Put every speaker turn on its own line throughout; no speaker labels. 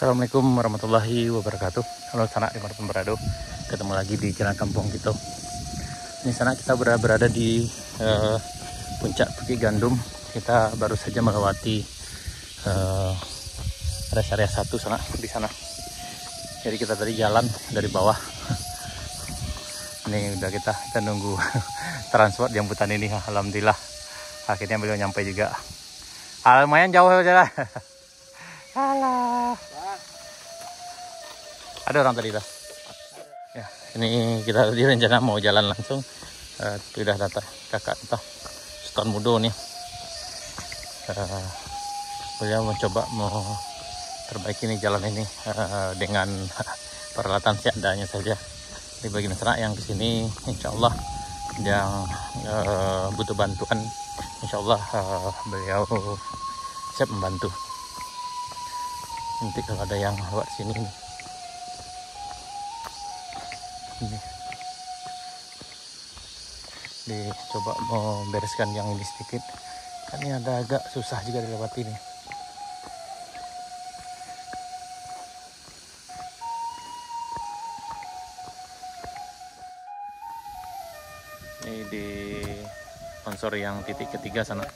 Assalamualaikum warahmatullahi wabarakatuh. Halo sanak dimanapun berada, ketemu lagi di jalan kampung gitu. Ini sanak kita berada di puncak Bukit Gandum. Kita baru saja melewati rest area 1 sanak di sana. Jadi kita tadi jalan dari bawah. Ini udah kita nunggu transport jemputan ini. Alhamdulillah akhirnya beliau nyampe juga. Lumayan jauh jalan. Alah. Ada orang tadi dah. Ya, ini kita tadi rencana mau jalan langsung. Tapi udah datang kakak entah Sultan Mudo nih. Beliau mencoba mau perbaiki nih jalan ini dengan peralatan seadanya saja. Di bagian sana yang kesini, insya Allah yang butuh bantuan, insya Allah beliau siap membantu. Nanti kalau ada yang lewat sini nih. Ini dicoba mau bereskan yang ini sedikit, kan ini ada agak susah juga dilewati nih. Ini di sponsor yang titik ketiga sana.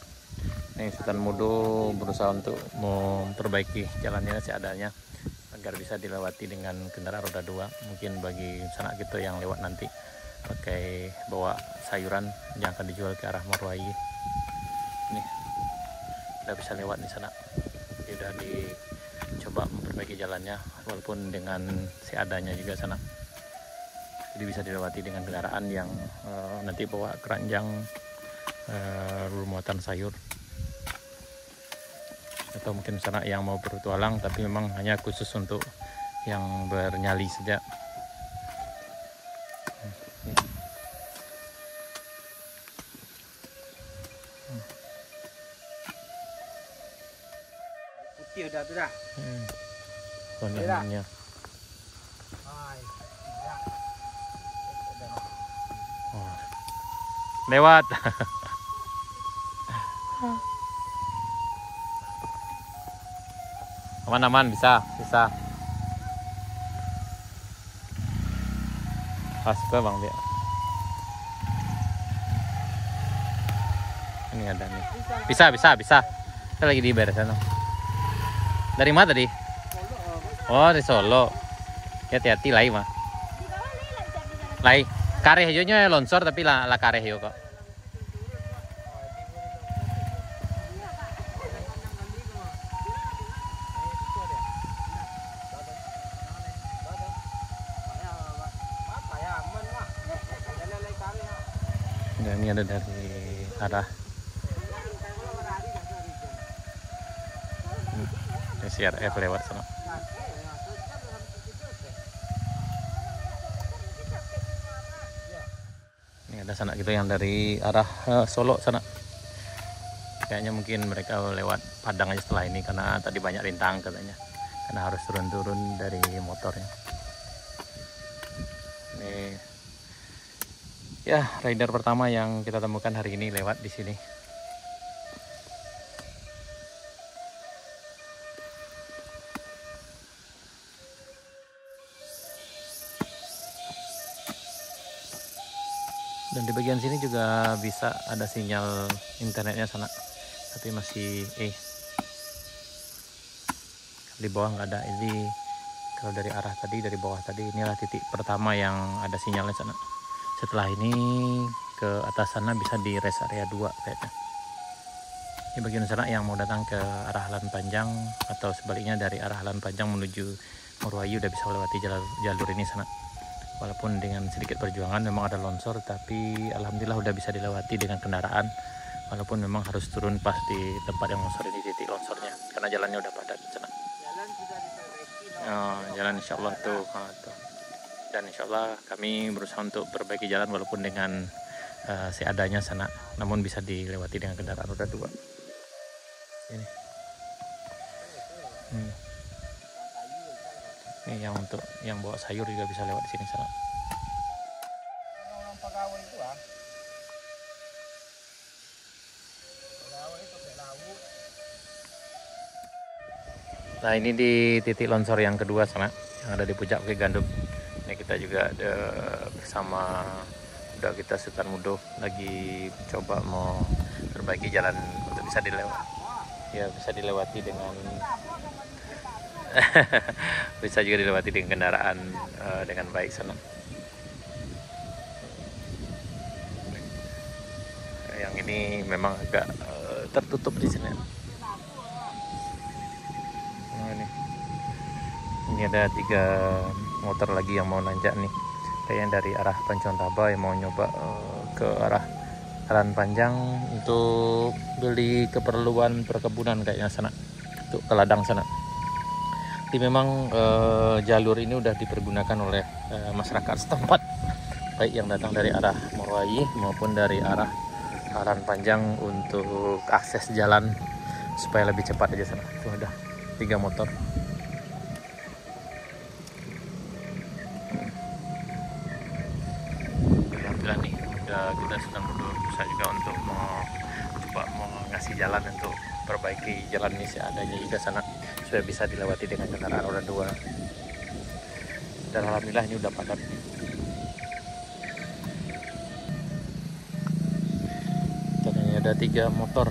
Ini Sultan Mudo berusaha untuk memperbaiki jalannya seadanya agar bisa dilewati dengan kendaraan roda 2. Mungkin bagi sanak kita yang lewat nanti pakai bawa sayuran yang akan dijual ke arah Morowali. Nih udah bisa lewat di sana. Udah dicoba memperbaiki jalannya walaupun dengan seadanya juga sana. Jadi bisa dilewati dengan kendaraan yang nanti bawa keranjang muatan sayur, atau mungkin sana yang mau bertualang tapi memang hanya khusus untuk yang bernyali saja.
Putih udah tuh dah.
Kondisinya. Lewat. Aman-aman, bisa. Pas ke bang dia. Ini ada nih. Bisa. Kita lagi di beresan. Dari mana tadi? Oh, dari Solo. Hati-hati lai mah. Lai. Kareh hijaunya longsor tapi lah kareh hijau kok. Ya, ini ada dari arah CRF lewat sana. Ini ada sanak gitu yang dari arah Solo sana. Kayaknya mungkin mereka lewat Padang aja setelah ini karena tadi banyak rintang katanya. Karena harus turun dari motornya. Ini ya, rider pertama yang kita temukan hari ini lewat di sini. Dan di bagian sini juga bisa ada sinyal internetnya sana, tapi masih di bawah nggak ada. Ini kalau dari arah tadi, dari bawah tadi, inilah titik pertama yang ada sinyalnya sana. Setelah ini ke atas sana bisa di rest area 2 kayaknya. Ini bagian sana yang mau datang ke arah Halan Panjang atau sebaliknya dari arah Halan Panjang menuju Morowali udah bisa melewati jalur ini sana. Walaupun dengan sedikit perjuangan, memang ada longsor, tapi alhamdulillah udah bisa dilewati dengan kendaraan. Walaupun memang harus turun pas di tempat yang longsor ini, titik longsornya, karena jalannya udah padat sana.
Jalan sudah diperbaiki.
Jalan insya Allah tuh. Dan insya Allah kami berusaha untuk perbaiki jalan walaupun dengan seadanya sana, namun bisa dilewati dengan kendaraan roda 2. Ini. Ini yang untuk yang bawa sayur juga bisa lewat di sini sana.
Orang pegawai itu pegawai itu laut.
Nah ini di titik longsor yang kedua sana, yang ada di puncak Bukit Gandum. Ini kita juga bersama udah kita Sultan Mudo lagi coba mau perbaiki jalan untuk bisa dilewati. Ya bisa dilewati dengan bisa juga dilewati dengan kendaraan dengan baik sana. Yang ini memang agak tertutup di sini. Nah, ini ada 3 motor lagi yang mau nanjak nih. Kayaknya dari arah Pancontaba yang mau nyoba ke arah Jalan Panjang untuk beli keperluan perkebunan kayaknya sana, untuk ke ladang sana. Jadi memang jalur ini udah dipergunakan oleh masyarakat setempat, baik yang datang dari arah Morowali maupun dari arah Jalan Panjang untuk akses jalan supaya lebih cepat aja sana. Tuh ada 3 motor. Alhamdulillah nih, kita sudah berusaha juga untuk coba ngasih jalan untuk perbaiki jalan ini seadanya juga sana supaya bisa dilewati dengan kendaraan roda 2. Dan alhamdulillah ini udah padat. Dan ini ada 3 motor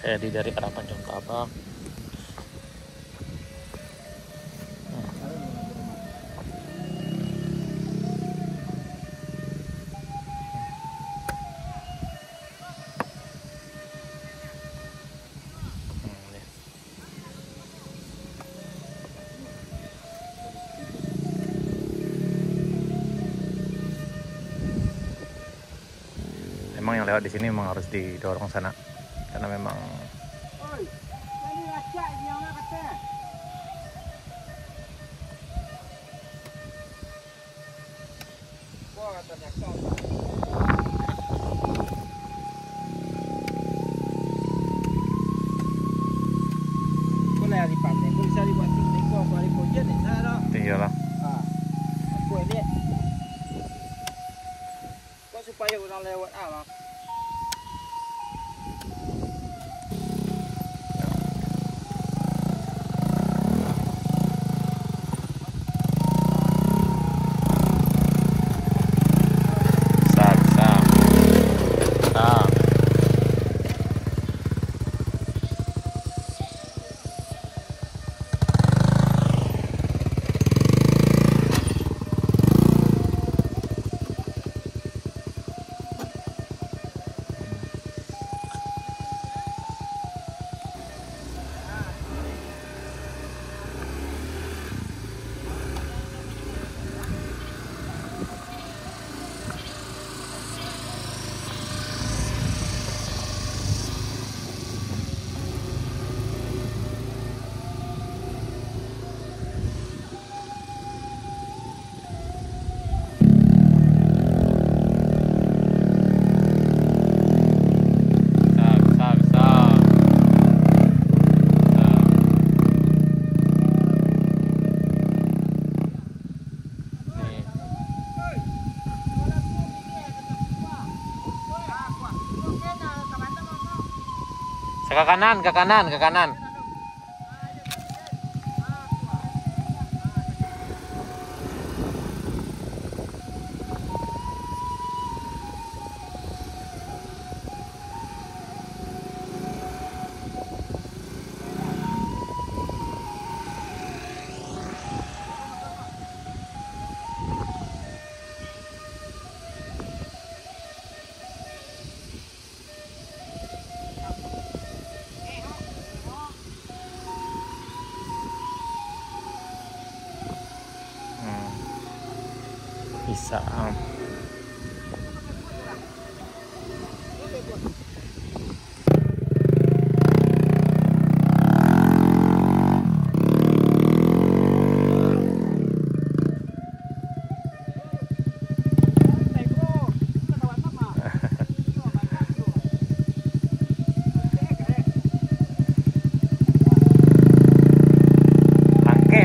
dari arah Pancontaba. Memang yang lewat di sini memang harus didorong sana karena memang iyalah.
Supaya orang lewat alam.
Ke kanan, ke kanan, ke kanan. Bisa.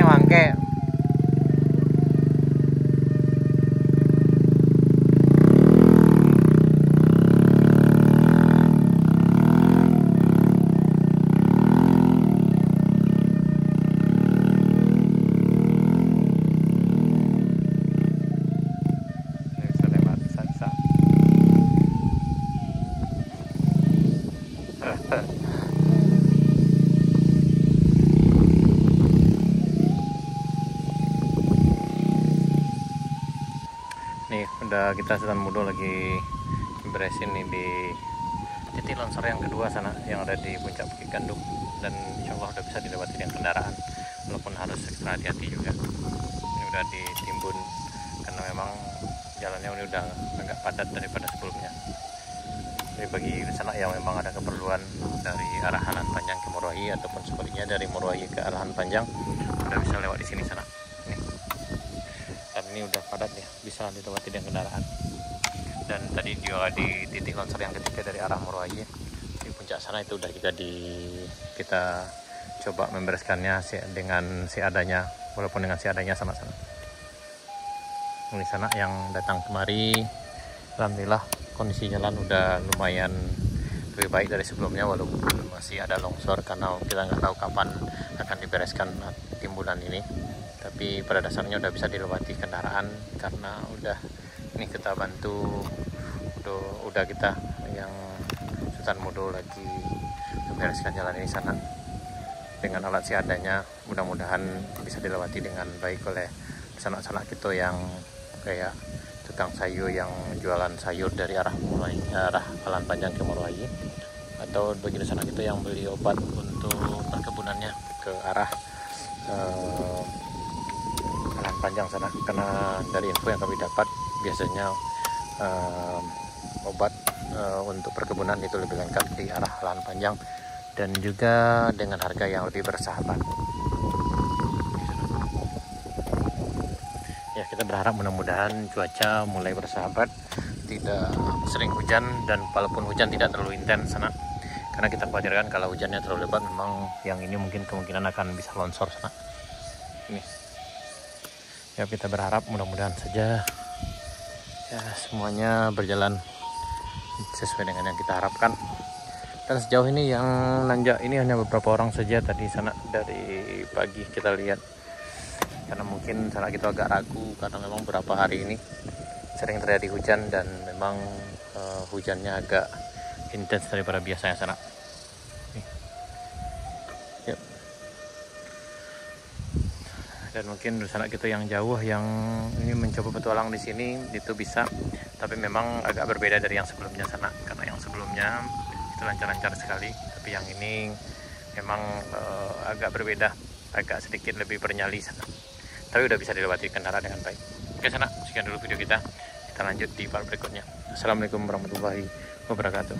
Mangke. udah kita Setan Mudo lagi beresin nih di titik longsor yang kedua sana yang ada di puncak Bukit Gandung, dan insya Allah udah bisa dilewati dengan kendaraan walaupun harus ekstra hati-hati juga. Ini udah ditimbun karena memang jalannya ini udah agak padat daripada sebelumnya. Jadi bagi sana yang memang ada keperluan dari arah Halan Panjang ke Morowahi ataupun sebaliknya dari Morowahi ke Halan Panjang udah bisa lewat di sini sana. Nih. Dan ini udah padat ya, bisa dilewati dengan kendaraan. Dan tadi juga di titik longsor yang ketiga dari arah Morowahi di puncak sana itu udah kita coba membereskannya dengan seadanya, walaupun dengan seadanya sama-sama. Ini sana yang datang kemari, alhamdulillah kondisi jalan udah lumayan lebih baik dari sebelumnya, walaupun masih ada longsor karena kita nggak tahu kapan akan dibereskan timbunan ini. Tapi pada dasarnya udah bisa dilewati kendaraan karena udah ini kita bantu, udah kita yang Setan Mudo lagi membereskan jalan ini sana dengan alat seadanya. Mudah-mudahan bisa dilewati dengan baik oleh sanak-sanak kita yang kayak tukang sayur yang jualan sayur dari arah Halan Panjang ke Morowahi, atau bagi sanak kita yang beli obat untuk perkebunannya ke arah Halan Panjang sana. Karena dari info yang kami dapat biasanya obat untuk perkebunan itu lebih lengkap di arah Halan Panjang dan juga dengan harga yang lebih bersahabat. Ya, kita berharap mudah-mudahan cuaca mulai bersahabat, tidak sering hujan, dan walaupun hujan tidak terlalu intens sana. Karena kita khawatirkan kalau hujannya terlalu lebat, memang yang ini mungkin kemungkinan akan bisa longsor sana. Ini. Ya, kita berharap mudah-mudahan saja ya semuanya berjalan sesuai dengan yang kita harapkan. Dan sejauh ini yang nanjak ini hanya beberapa orang saja tadi sana dari pagi kita lihat. Karena mungkin sana kita agak ragu karena memang beberapa hari ini sering terjadi hujan dan memang hujannya agak intens daripada biasanya sana. Yep. Dan mungkin sana kita yang jauh yang ini mencoba petualang di sini itu bisa, tapi memang agak berbeda dari yang sebelumnya sana, karena yang sebelumnya itu lancar-lancar sekali, tapi yang ini memang agak berbeda, agak sedikit lebih bernyali sana. Tapi udah bisa dilewati kendaraan dengan baik. Oke sana, sekian dulu video kita. Kita lanjut di part berikutnya. Assalamualaikum warahmatullahi wabarakatuh.